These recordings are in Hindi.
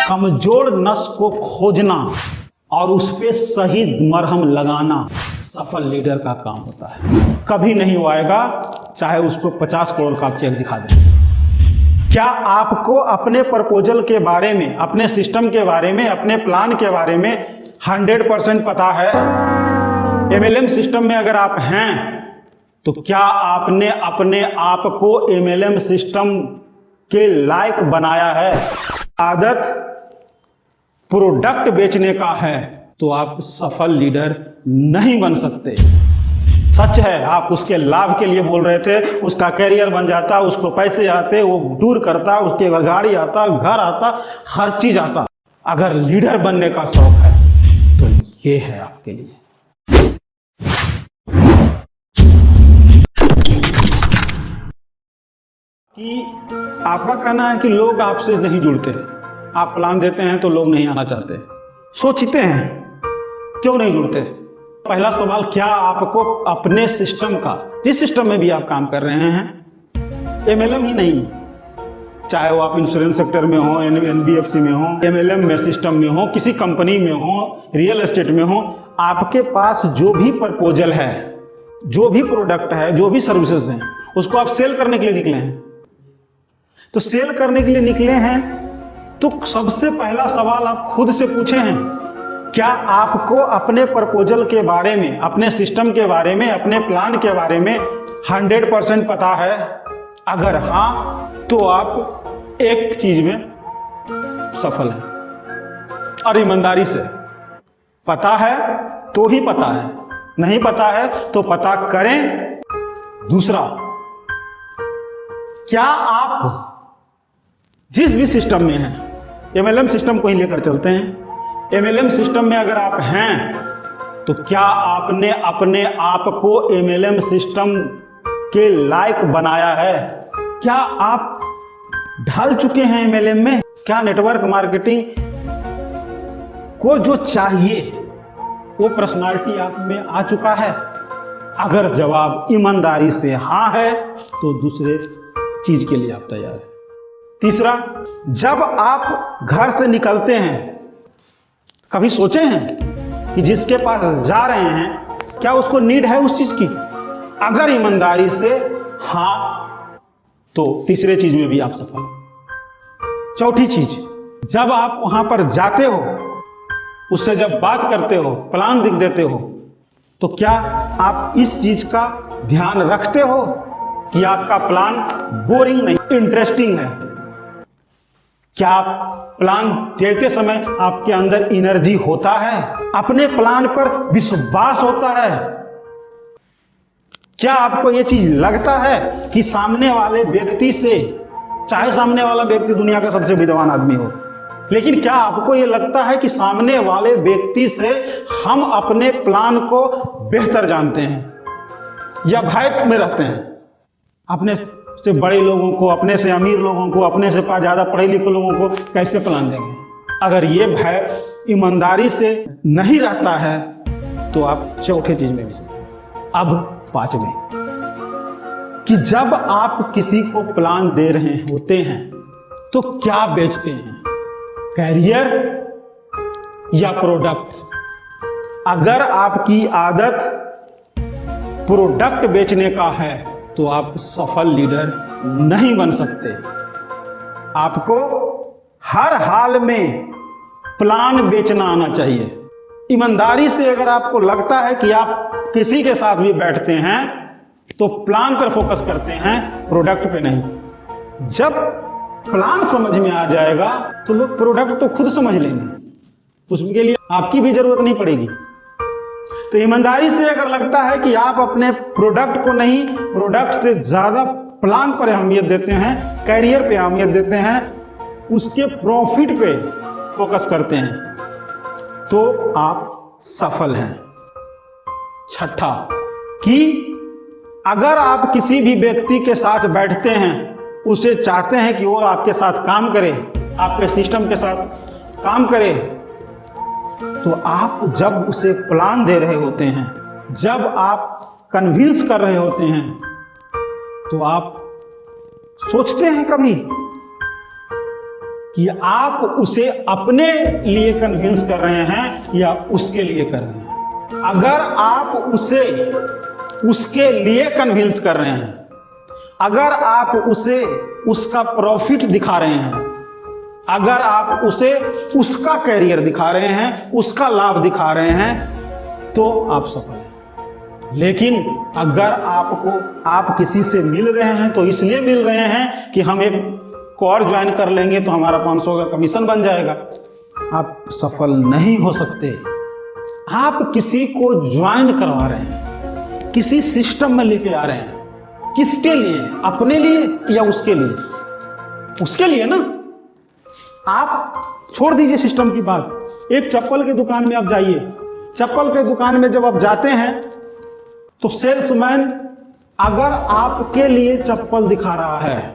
कमजोर नस को खोजना और उस पे सही मरहम लगाना सफल लीडर का काम होता है। कभी नहीं वो आएगा चाहे उसको 50 करोड़ का आप चेक दिखा दें। क्या आपको अपने प्रपोजल के बारे में, अपने सिस्टम के बारे में, अपने प्लान के बारे में 100% पता है? MLM सिस्टम में अगर आप हैं तो क्या आपने अपने आप को MLM सिस्टम के लायक बनाया है? आदत प्रोडक्ट बेचने का है तो आप सफल लीडर नहीं बन सकते। सच है, आप उसके लाभ के लिए बोल रहे थे, उसका कैरियर बन जाता, उसको पैसे आते, वो टूर करता, उसके घर गाड़ी आता, घर आता, हर चीज आता। अगर लीडर बनने का शौक है तो ये है आपके लिए। कि आपका कहना है कि लोग आपसे नहीं जुड़ते, आप प्लान देते हैं तो लोग नहीं आना चाहते, सोचते हैं क्यों नहीं जुड़ते। पहला सवाल, क्या आपको अपने सिस्टम का, जिस सिस्टम में भी आप काम कर रहे हैं, MLM ही नहीं, चाहे वो आप इंश्योरेंस सेक्टर में हो, NBFC में हो, MLM में सिस्टम में हो, किसी कंपनी में हो, रियल एस्टेट में हो, आपके पास जो भी प्रपोजल है, जो भी प्रोडक्ट है, जो भी सर्विसेज हैं, उसको आप सेल करने के लिए निकले हैं। तो सेल करने के लिए निकले हैं तो सबसे पहला सवाल आप खुद से पूछे हैं, क्या आपको अपने प्रपोजल के बारे में, अपने सिस्टम के बारे में, अपने प्लान के बारे में 100% पता है? अगर हाँ तो आप एक चीज में सफल हैं। और ईमानदारी से पता है तो ही पता है, नहीं पता है तो पता करें। दूसरा, क्या आप जिस भी सिस्टम में हैं, MLM सिस्टम को ही लेकर चलते हैं, MLM सिस्टम में अगर आप हैं तो क्या आपने अपने आप को MLM सिस्टम के लायक बनाया है? क्या आप ढल चुके हैं MLM में? क्या नेटवर्क मार्केटिंग को जो चाहिए वो पर्सनालिटी आप में आ चुका है? अगर जवाब ईमानदारी से हाँ है तो दूसरे चीज के लिए आप तैयार हैं। तीसरा, जब आप घर से निकलते हैं, कभी सोचे हैं कि जिसके पास जा रहे हैं क्या उसको नीड है उस चीज की? अगर ईमानदारी से हाँ तो तीसरे चीज में भी आप सफल। चौथी चीज, जब आप वहां पर जाते हो, उससे जब बात करते हो, प्लान दिख देते हो, तो क्या आप इस चीज का ध्यान रखते हो कि आपका प्लान बोरिंग नहीं, इंटरेस्टिंग है? क्या आप प्लान देते समय आपके अंदर एनर्जी होता है? अपने प्लान पर विश्वास होता है? क्या आपको यह चीज लगता है कि सामने वाले व्यक्ति से, चाहे सामने वाला व्यक्ति दुनिया का सबसे विद्वान आदमी हो, लेकिन क्या आपको यह लगता है कि सामने वाले व्यक्ति से हम अपने प्लान को बेहतर जानते हैं या भय में रहते हैं? अपने से बड़े लोगों को, अपने से अमीर लोगों को, अपने से ज्यादा पढ़े लिखे लोगों को कैसे प्लान देंगे? अगर ये भय ईमानदारी से नहीं रहता है तो आप चौथे चीज में भी। अब पांचवें, कि जब आप किसी को प्लान दे रहे होते हैं तो क्या बेचते हैं, कैरियर या प्रोडक्ट? अगर आपकी आदत प्रोडक्ट बेचने का है तो आप सफल लीडर नहीं बन सकते। आपको हर हाल में प्लान बेचना आना चाहिए। ईमानदारी से अगर आपको लगता है कि आप किसी के साथ भी बैठते हैं तो प्लान पर फोकस करते हैं, प्रोडक्ट पे नहीं। जब प्लान समझ में आ जाएगा तो लोग प्रोडक्ट तो खुद समझ लेंगे, उसके लिए आपकी भी जरूरत नहीं पड़ेगी। तो ईमानदारी से अगर लगता है कि आप अपने प्रोडक्ट को नहीं, प्रोडक्ट से ज्यादा प्लान पर अहमियत देते हैं, कैरियर पे अहमियत देते हैं, उसके प्रॉफिट पे फोकस करते हैं, तो आप सफल हैं। छठा, कि अगर आप किसी भी व्यक्ति के साथ बैठते हैं, उसे चाहते हैं कि वो आपके साथ काम करे, आपके सिस्टम के साथ काम करे, तो आप जब उसे प्लान दे रहे होते हैं, जब आप कन्विंस कर रहे होते हैं, तो आप सोचते हैं कभी कि आप उसे अपने लिए कन्विंस कर रहे हैं या उसके लिए कर रहे हैं। अगर आप उसे उसके लिए कन्विंस कर रहे हैं, अगर आप उसे उसका प्रॉफिट दिखा रहे हैं, अगर आप उसे उसका कैरियर दिखा रहे हैं, उसका लाभ दिखा रहे हैं, तो आप सफल हैं। लेकिन अगर आप किसी से मिल रहे हैं तो इसलिए मिल रहे हैं कि हम एक को और ज्वाइन कर लेंगे तो हमारा 500 का कमीशन बन जाएगा, आप सफल नहीं हो सकते। आप किसी को ज्वाइन करवा रहे हैं, किसी सिस्टम में लेके आ रहे हैं, किसके लिए? अपने लिए या उसके लिए? उसके लिए ना। आप छोड़ दीजिए सिस्टम की बात। एक चप्पल की दुकान में आप जाइए, चप्पल के दुकान में जब आप जाते हैं तो सेल्समैन अगर आपके लिए चप्पल दिखा रहा है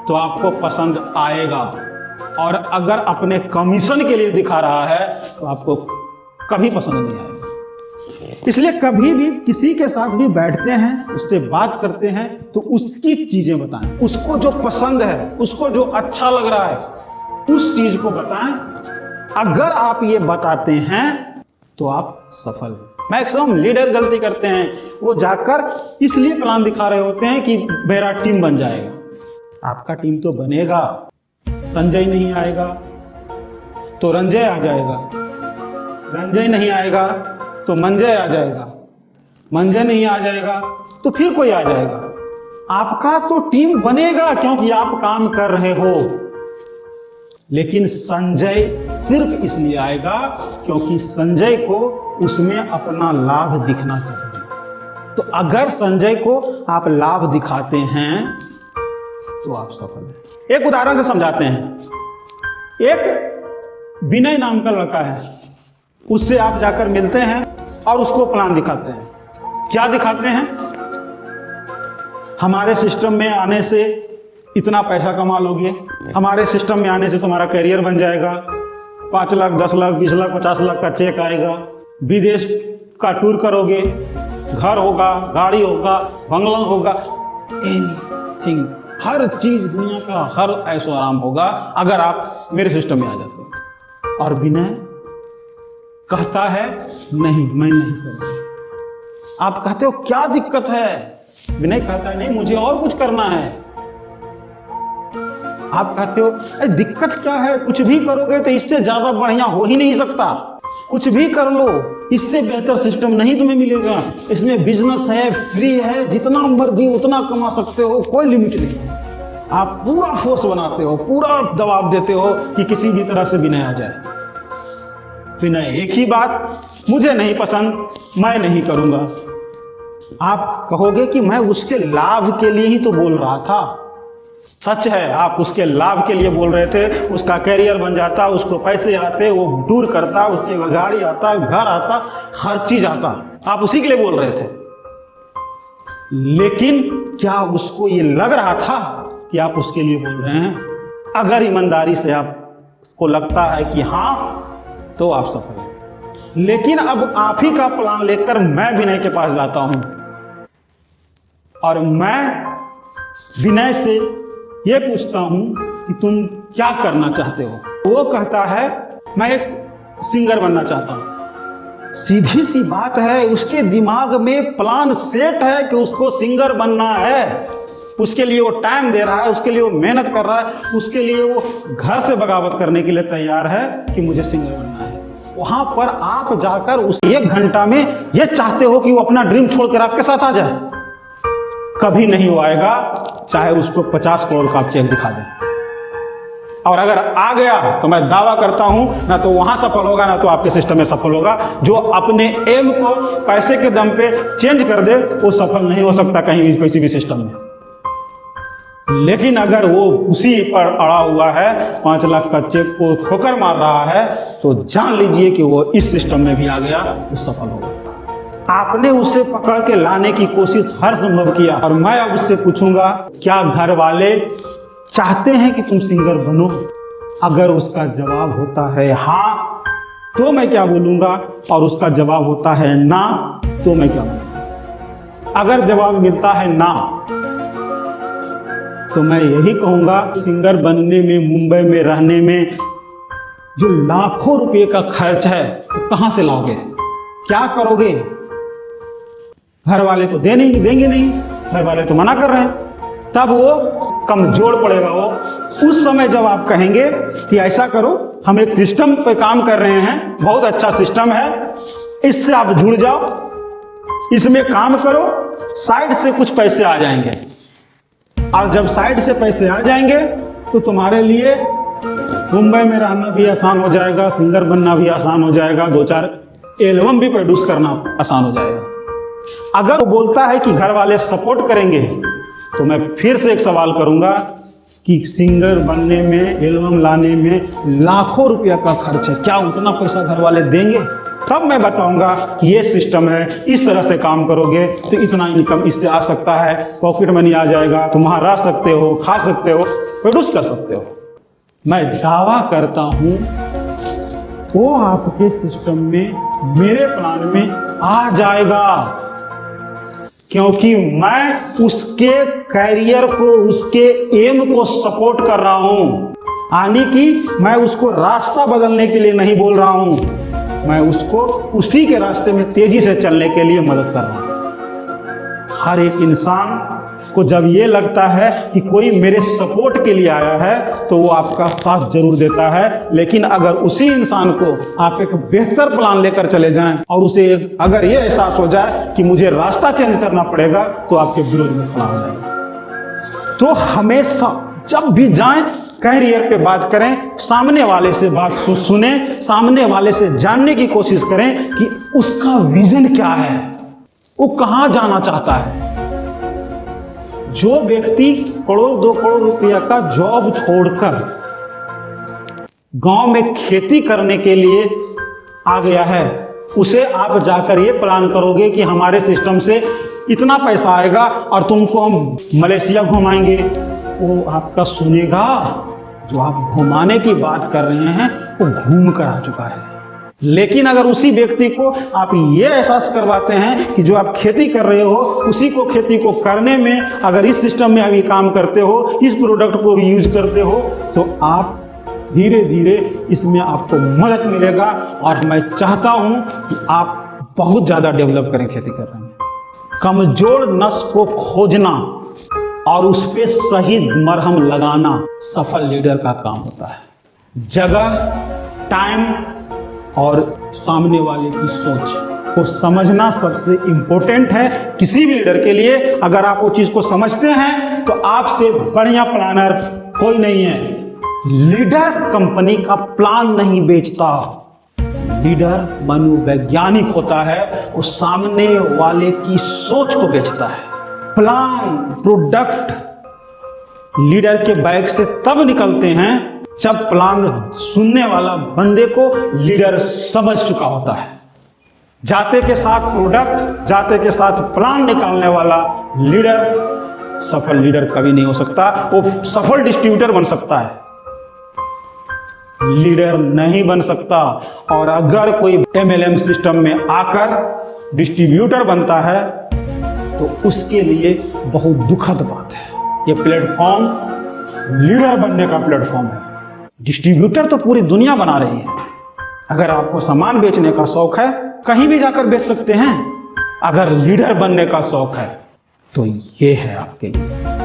तो आपको पसंद आएगा, और अगर अपने कमीशन के लिए दिखा रहा है तो आपको कभी पसंद नहीं आएगा। इसलिए कभी भी किसी के साथ भी बैठते हैं, उससे बात करते हैं तो उसकी चीजें बताएं, उसको जो पसंद है, उसको जो अच्छा लग रहा है, उस चीज को बताएं। अगर आप ये बताते हैं तो आप सफल हैं। मैक्सिमम लीडर गलती करते हैं, वो जाकर इसलिए प्लान दिखा रहे होते हैं कि मेरा टीम बन जाएगा। आपका टीम तो बनेगा, संजय नहीं आएगा तो रंजय आ जाएगा, रंजय नहीं आएगा तो मंजय आ जाएगा, मंजय नहीं आ जाएगा तो फिर कोई आ जाएगा। आपका तो टीम बनेगा क्योंकि आप काम कर रहे हो। लेकिन संजय सिर्फ इसलिए आएगा क्योंकि संजय को उसमें अपना लाभ दिखना चाहिए। तो अगर संजय को आप लाभ दिखाते हैं तो आप सफल हैं। एक उदाहरण से समझाते हैं। एक विनय नाम का लड़का है, उससे आप जाकर मिलते हैं और उसको प्लान दिखाते हैं। क्या दिखाते हैं? हमारे सिस्टम में आने से इतना पैसा कमा लोगे, हमारे सिस्टम में आने से तुम्हारा कैरियर बन जाएगा, 5 लाख 10 लाख 20 लाख 50 लाख का चेक आएगा, विदेश का टूर करोगे, घर होगा, गाड़ी होगा, बंगला होगा, एनीथिंग, हर चीज दुनिया का हर ऐशो आराम होगा अगर आप मेरे सिस्टम में आ जाते हो। और विनय कहता है नहीं, मैं नहीं करूंगा। आप कहते हो क्या दिक्कत है? विनय कहता है नहीं, मुझे और कुछ करना है। आप कहते हो दिक्कत क्या है? कुछ भी करोगे तो इससे ज्यादा बढ़िया हो ही नहीं सकता। कुछ भी कर लो, इससे बेहतर सिस्टम नहीं तुम्हें मिलेगा। इसमें बिजनेस है, फ्री है, जितना मर्जी उतना कमा सकते हो, कोई लिमिट नहीं। आप पूरा फोर्स बनाते हो, पूरा दबाव देते हो कि किसी भी तरह से विनय आ जाए। विनय एक ही बात, मुझे नहीं पसंद, मैं नहीं करूंगा। आप कहोगे कि मैं उसके लाभ के लिए ही तो बोल रहा था। सच है, आप उसके लाभ के लिए बोल रहे थे, उसका कैरियर बन जाता, उसको पैसे आते, वो टूर करता, उसके गाड़ी आता, घर आता, हर चीज आता, आप उसी के लिए बोल रहे थे। लेकिन क्या उसको ये लग रहा था कि आप उसके लिए बोल रहे हैं? अगर ईमानदारी से आपको लगता है कि हाँ, तो आप सफल हैं। लेकिन अब आप ही का प्लान लेकर मैं विनय के पास जाता हूं और मैं विनय से ये पूछता हूं कि तुम क्या करना चाहते हो। वो कहता है मैं एक सिंगर बनना चाहता हूं। सीधी सी बात है, उसके दिमाग में प्लान सेट है कि उसको सिंगर बनना है। उसके लिए वो टाइम दे रहा है, उसके लिए वो मेहनत कर रहा है, उसके लिए वो घर से बगावत करने के लिए तैयार है कि मुझे सिंगर बनना है। वहां पर आप जाकर उस 1 घंटा में ये चाहते हो कि वो अपना ड्रीम छोड़कर आपके साथ आ जाए, कभी नहीं वो आएगा, चाहे उसको 50 करोड़ का आप चेक दिखा दें। और अगर आ गया तो मैं दावा करता हूं, ना तो वहां सफल होगा, ना तो आपके सिस्टम में सफल होगा। जो अपने एम को पैसे के दम पे चेंज कर दे, वो सफल नहीं हो सकता कहीं भी, किसी भी सिस्टम में। लेकिन अगर वो उसी पर अड़ा हुआ है, 5 लाख का चेक को ठोकर मार रहा है, तो जान लीजिए कि वो इस सिस्टम में भी आ गया, वो सफल होगा। आपने उसे पकड़ के लाने की कोशिश हर संभव किया, और मैं अब उससे पूछूंगा, क्या घर वाले चाहते हैं कि तुम सिंगर बनो? अगर उसका जवाब होता है हाँ, तो मैं क्या बोलूंगा, और उसका जवाब होता है ना, तो मैं क्या बोलूंगा? अगर जवाब मिलता है ना, तो मैं यही कहूँगा, सिंगर बनने में, मुंबई में रहने में जो लाखों रुपए का खर्च है, तो कहाँ से लाओगे, क्या करोगे? घर वाले तो देंगे नहीं, घर वाले तो मना कर रहे हैं। तब वो कमजोर पड़ेगा। वो उस समय जब आप कहेंगे कि ऐसा करो, हम एक सिस्टम पे काम कर रहे हैं, बहुत अच्छा सिस्टम है, इससे आप जुड़ जाओ, इसमें काम करो, साइड से कुछ पैसे आ जाएंगे। और जब साइड से पैसे आ जाएंगे तो तुम्हारे लिए मुंबई में रहना भी आसान हो जाएगा, सिंगर बनना भी आसान हो जाएगा, 2-4 एल्बम भी प्रोड्यूस करना आसान हो जाएगा। अगर वो बोलता है कि घर वाले सपोर्ट करेंगे, तो मैं फिर से एक सवाल करूंगा कि सिंगर बनने में, एल्बम लाने में लाखों रुपया का खर्च है, क्या उतना पैसा घर वाले देंगे? तब मैं बताऊंगा कि ये सिस्टम है, इस तरह से काम करोगे तो इतना इनकम इससे आ सकता है, पॉकेट मनी आ जाएगा, तुम वहां रह सकते हो, खा सकते हो, प्रोड्यूस कर सकते हो। मैं दावा करता हूं वो आपके सिस्टम में, मेरे प्लान में आ जाएगा, क्योंकि मैं उसके कैरियर को, उसके एम को सपोर्ट कर रहा हूं। यानी कि मैं उसको रास्ता बदलने के लिए नहीं बोल रहा हूं, मैं उसको उसी के रास्ते में तेजी से चलने के लिए मदद कर रहा हूं। हर एक इंसान को जब ये लगता है कि कोई मेरे सपोर्ट के लिए आया है, तो वो आपका साथ जरूर देता है। लेकिन अगर उसी इंसान को आप एक बेहतर प्लान लेकर चले जाएं और उसे अगर ये एहसास हो जाए कि मुझे रास्ता चेंज करना पड़ेगा, तो आपके विरोध में खड़ा हो जाएगा। तो हमेशा जब भी जाएं, कैरियर पे बात करें, सामने वाले से बात सुने, सामने वाले से जानने की कोशिश करें कि उसका विजन क्या है, वो कहां जाना चाहता है। जो व्यक्ति 1-2 करोड़ रुपया का जॉब छोड़कर गांव में खेती करने के लिए आ गया है, उसे आप जाकर ये प्लान करोगे कि हमारे सिस्टम से इतना पैसा आएगा और तुमको हम मलेशिया घुमाएंगे, वो आपका सुनेगा? जो आप घुमाने की बात कर रहे हैं वो घूम कर आ चुका है। लेकिन अगर उसी व्यक्ति को आप ये एहसास करवाते हैं कि जो आप खेती कर रहे हो, उसी को खेती को करने में अगर इस सिस्टम में अभी काम करते हो, इस प्रोडक्ट को भी यूज करते हो, तो आप धीरे धीरे इसमें आपको मदद मिलेगा। और मैं चाहता हूं कि आप बहुत ज़्यादा डेवलप करें खेती करने में। कमजोर नस को खोजना और उस पर सही मरहम लगाना सफल लीडर का काम होता है। जगह, टाइम और सामने वाले की सोच को समझना सबसे इंपॉर्टेंट है किसी भी लीडर के लिए। अगर आप वो चीज को समझते हैं तो आपसे बढ़िया प्लानर कोई नहीं है। लीडर कंपनी का प्लान नहीं बेचता, लीडर मनोवैज्ञानिक होता है, वो सामने वाले की सोच को बेचता है। प्लान, प्रोडक्ट लीडर के बैग से तब निकलते हैं जब प्लान सुनने वाला बंदे को लीडर समझ चुका होता है। जाते के साथ प्रोडक्ट, जाते के साथ प्लान निकालने वाला लीडर सफल लीडर कभी नहीं हो सकता। वो सफल डिस्ट्रीब्यूटर बन सकता है, लीडर नहीं बन सकता। और अगर कोई MLM सिस्टम में आकर डिस्ट्रीब्यूटर बनता है तो उसके लिए बहुत दुखद बात है। ये प्लेटफॉर्म लीडर बनने का प्लेटफॉर्म है। डिस्ट्रीब्यूटर तो पूरी दुनिया बना रही है। अगर आपको सामान बेचने का शौक है, कहीं भी जाकर बेच सकते हैं। अगर लीडर बनने का शौक है तो ये है आपके लिए।